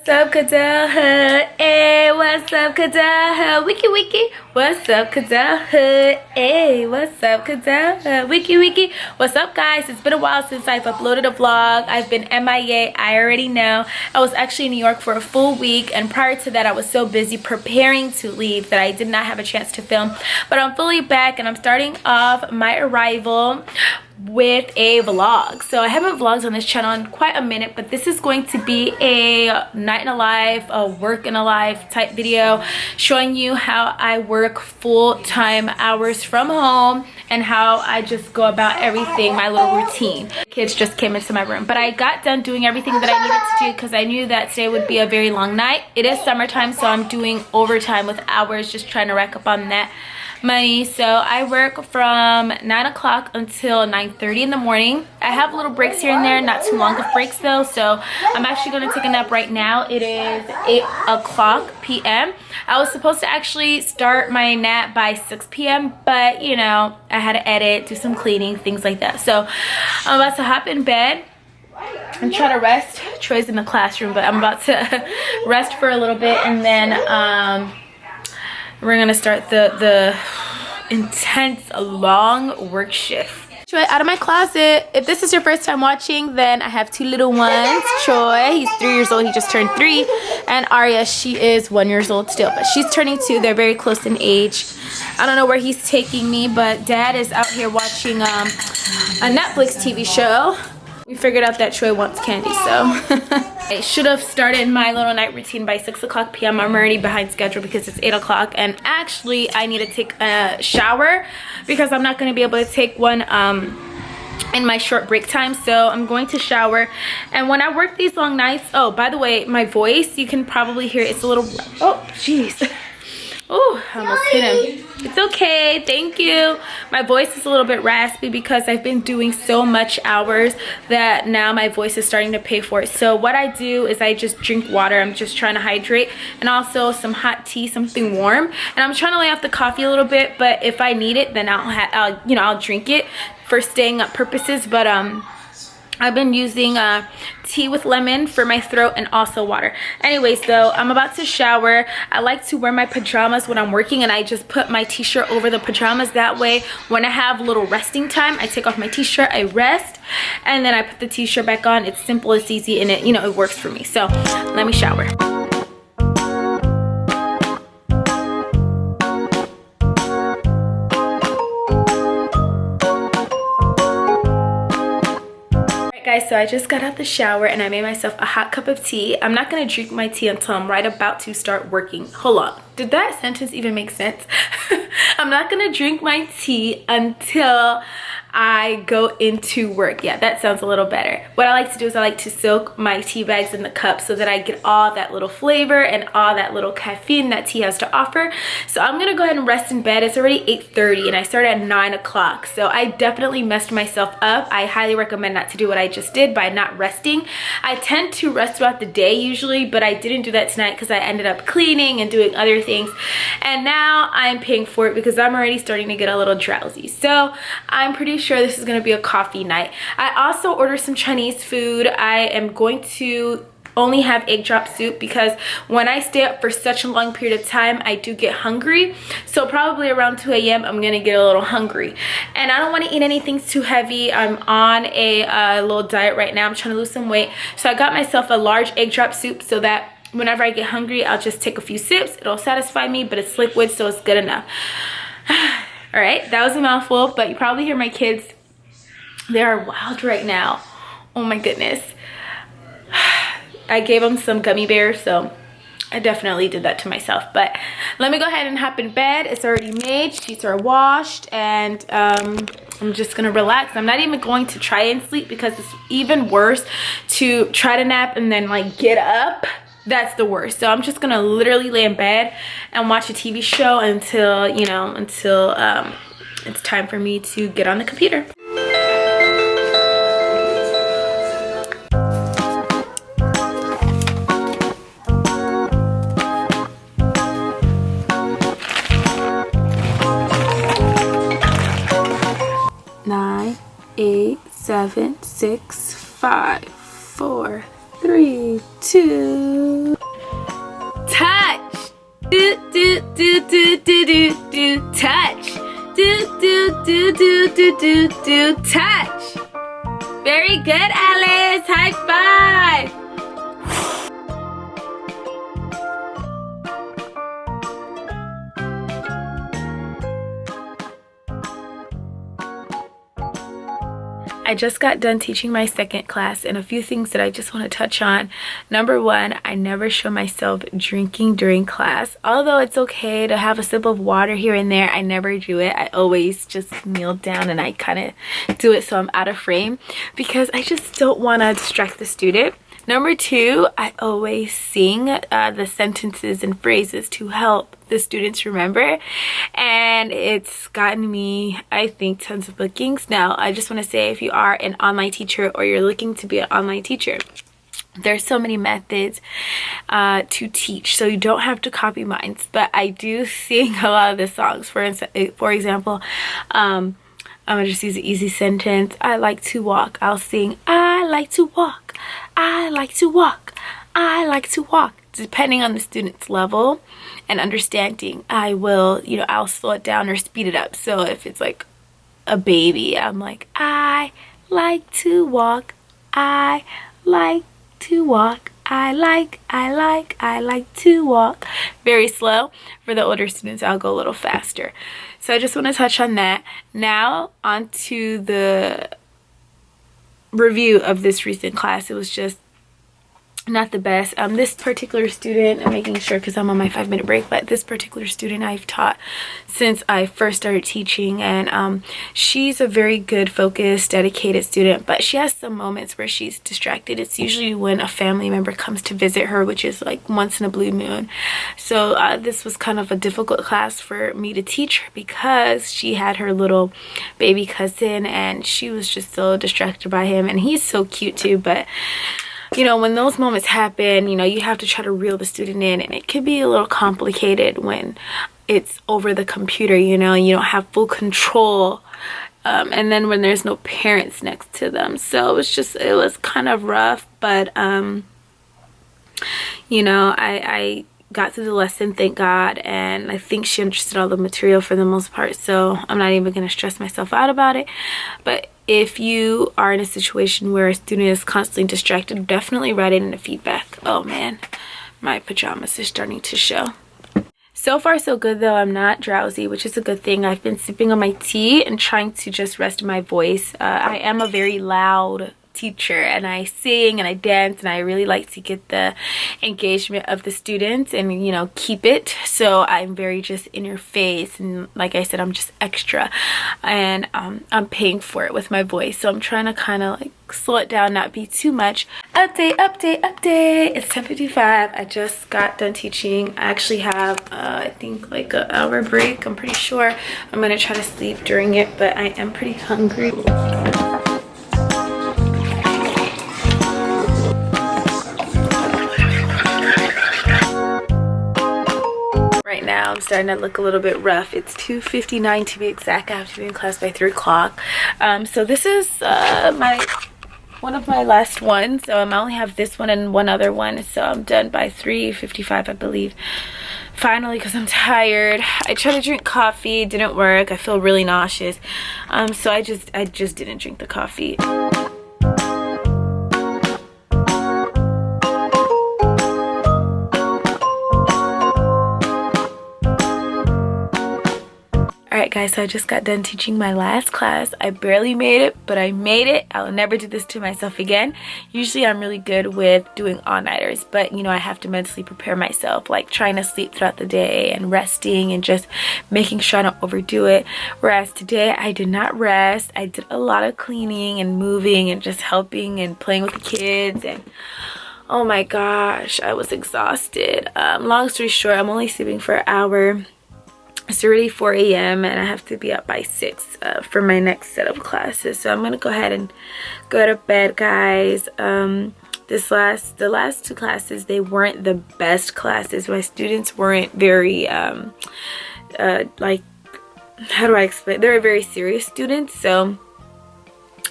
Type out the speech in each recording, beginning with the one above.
What's up, Cadell Hood? Hey, what's up, Cadell Hood? Wiki wiki. What's up, Cadell Hood? Hey, what's up, Cadell Hood? Wiki wiki. What's up, guys? It's been a while since I've uploaded a vlog. I've been MIA. I already know. I was actually in New York for a full week, and prior to that, I was so busy preparing to leave that I did not have a chance to film. But I'm fully back, and I'm starting off my arrival with a vlog. So I haven't vlogged on this channel in quite a minute, but this is going to be a night in a life, a work in a life type video, showing you how I work full-time hours from home and how I just go about everything, my little routine. Kids just came into my room, but I got done doing everything that I needed to do because I knew that today would be a very long night. It is summertime, so I'm doing overtime with hours, just trying to rack up on that money. So I work from 9 o'clock until 9:30 in the morning. I have little breaks here and there, not too long of breaks though, so I'm actually going to take a nap right now. It is 8 o'clock p.m. I was supposed to actually start my nap by 6 p.m. but you know, I had to edit, do some cleaning, things like that. So I'm about to hop in bed and try to rest. Troy's in the classroom, but I'm about to rest for a little bit, and then we're gonna start the intense long work shift. Troy, out of my closet. If this is your first time watching, then I have two little ones. Troy, he's 3 years old, he just turned 3, and Arya, she is 1 year old still, but she's turning 2. They're very close in age. I don't know where he's taking me, but Dad is out here watching a Netflix TV show. We figured out that Troy wants candy, so I should have started my little night routine by 6 o'clock p.m. I'm already behind schedule because it's 8 o'clock, and actually I need to take a shower because I'm not going to be able to take one in my short break time. So I'm going to shower, and when I work these long nights, oh, by the way, my voice, you can probably hear it's a little, oh jeez. Oh, I almost hit him. It's okay, thank you. My voice is a little bit raspy because I've been doing so much hours that now my voice is starting to pay for it. So what I do is I just drink water. I'm just trying to hydrate, and also some hot tea, something warm. And I'm trying to lay off the coffee a little bit, but if I need it, then I'll drink it for staying up purposes. But I've been using tea with lemon for my throat and also water. Anyways, though, I'm about to shower. I like to wear my pajamas when I'm working, and I just put my t-shirt over the pajamas. That way, when I have a little resting time, I take off my t-shirt, I rest, and then I put the t-shirt back on. It's simple, it's easy, and it works for me. So let me shower. Guys, so I just got out the shower and I made myself a hot cup of tea. I'm not gonna drink my tea until I'm right about to start working. Hold on, did that sentence even make sense? I'm not gonna drink my tea until I go into work. Yeah, that sounds a little better. What I like to do is I like to soak my tea bags in the cup so that I get all that little flavor and all that little caffeine that tea has to offer. So I'm gonna go ahead and rest in bed. It's already 8:30 and I started at 9 o'clock. So I definitely messed myself up. I highly recommend not to do what I just did by not resting. I tend to rest throughout the day usually, but I didn't do that tonight because I ended up cleaning and doing other things. And now I'm paying for it because I'm already starting to get a little drowsy. So I'm pretty sure this is going to be a coffee night. I also ordered some Chinese food. I am going to only have egg drop soup because when I stay up for such a long period of time, I do get hungry. So probably around 2 a.m. I'm gonna get a little hungry, and I don't want to eat anything too heavy. I'm on a little diet right now. I'm trying to lose some weight, so I got myself a large egg drop soup so that whenever I get hungry, I'll just take a few sips. It'll satisfy me, but it's liquid, so it's good enough. All right, that was a mouthful, but you probably hear my kids. They are wild right now. Oh my goodness. I gave them some gummy bears, so I definitely did that to myself. But let me go ahead and hop in bed. It's already made, sheets are washed, and I'm just gonna relax. I'm not even going to try and sleep because it's even worse to try to nap and then like get up. That's the worst. So I'm just gonna literally lay in bed and watch a TV show until it's time for me to get on the computer. Nine, 8, 7, 6, 5, 4, 3, 2. Do do do do do do do touch. Do do do do do do do touch. Very good, Alice. High five. I just got done teaching my second class, and a few things that I just want to touch on. Number one, I never show myself drinking during class. Although it's okay to have a sip of water here and there, I never do it. I always just kneel down and I kind of do it so I'm out of frame, because I just don't want to distract the student. Number two, I always sing the sentences and phrases to help the students remember, and it's gotten me, I think, tons of bookings. Now, I just want to say, if you are an online teacher or you're looking to be an online teacher, there's so many methods to teach, so you don't have to copy mine, but I do sing a lot of the songs. For example, I'm gonna just use an easy sentence. I like to walk. I'll sing, I like to walk. I like to walk. I like to walk. Depending on the student's level and understanding, I will, I'll slow it down or speed it up. So if it's like a baby, I'm like, I like to walk. I like to walk. I like to walk. Very slow. For the older students, I'll go a little faster. So I just want to touch on that. Now, on to the review of this recent class. It was just not the best. This particular student, I'm making sure because I'm on my 5-minute break, but this particular student I've taught since I first started teaching, and she's a very good, focused, dedicated student, but she has some moments where she's distracted. It's usually when a family member comes to visit her, which is like once in a blue moon. So this was kind of a difficult class for me to teach her, because she had her little baby cousin and she was just so distracted by him, and he's so cute too, but when those moments happen, you have to try to reel the student in, and it can be a little complicated when it's over the computer, you don't have full control, and then when there's no parents next to them. So it was kind of rough, but I got through the lesson, thank God, and I think she understood all the material for the most part, so I'm not even going to stress myself out about it. But if you are in a situation where a student is constantly distracted, definitely write it in the feedback. Oh man, my pajamas are starting to show. So far so good though. I'm not drowsy, which is a good thing. I've been sipping on my tea and trying to just rest my voice. I am a very loud teacher, and I sing and I dance, and I really like to get the engagement of the students and keep it. So I'm very just in your face, and like I said, I'm just extra, and I'm paying for it with my voice. So I'm trying to kind of like slow it down, not be too much. Update. It's 10:55. I just got done teaching. I actually have I think like an hour break. I'm pretty sure. I'm gonna try to sleep during it, but I am pretty hungry. Now I'm starting to look a little bit rough. It's 2:59 to be exact. I have to be in class by 3 o'clock. So this is one of my last ones. So I only have this one and one other one. So I'm done by 3:55, I believe. Finally, because I'm tired. I tried to drink coffee, didn't work. I feel really nauseous. So I just didn't drink the coffee. Alright guys, so I just got done teaching my last class. I barely made it, but I made it. I'll never do this to myself again. Usually I'm really good with doing all-nighters, but I have to mentally prepare myself, like trying to sleep throughout the day and resting and just making sure I don't overdo it. Whereas today I did not rest. I did a lot of cleaning and moving and just helping and playing with the kids, and oh my gosh, I was exhausted. Long story short, I'm only sleeping for an hour. It's already 4 a.m. and I have to be up by 6 for my next set of classes. So I'm gonna go ahead and go to bed, guys. The last 2 classes, they weren't the best classes. My students weren't very like, how do I explain? They're very serious students, so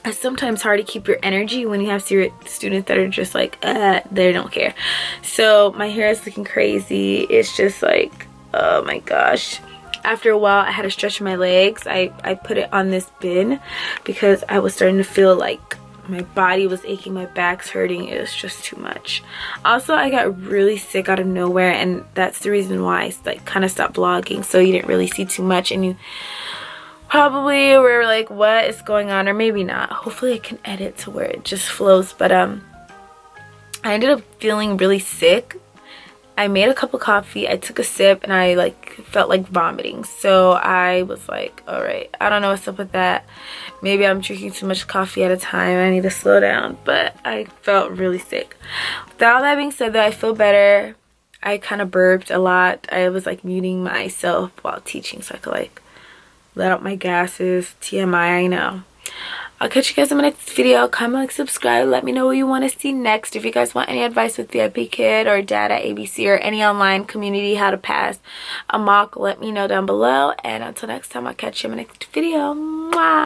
it's sometimes hard to keep your energy when you have serious students that are just like they don't care. So my hair is looking crazy. It's just like oh my gosh. After a while, I had to stretch my legs. I put it on this bin because I was starting to feel like my body was aching, my back's hurting. It was just too much. Also, I got really sick out of nowhere, and that's the reason why I like kind of stopped vlogging, so you didn't really see too much, and you probably were like, what is going on? Or maybe not. Hopefully I can edit to where it just flows. But I ended up feeling really sick. I made a cup of coffee, I took a sip, and I like felt like vomiting. So I was like, all right, I don't know what's up with that. Maybe I'm drinking too much coffee at a time. I need to slow down. But I felt really sick. With all that being said, though, I feel better. I kind of burped a lot. I was like muting myself while teaching so I could like let out my gases. TMI, I know. I'll catch you guys in my next video. Comment, like, subscribe. Let me know what you want to see next. If you guys want any advice with VIP Kid or Dad at ABC or any online community, how to pass a mock, let me know down below. And until next time, I'll catch you in my next video. Mwah!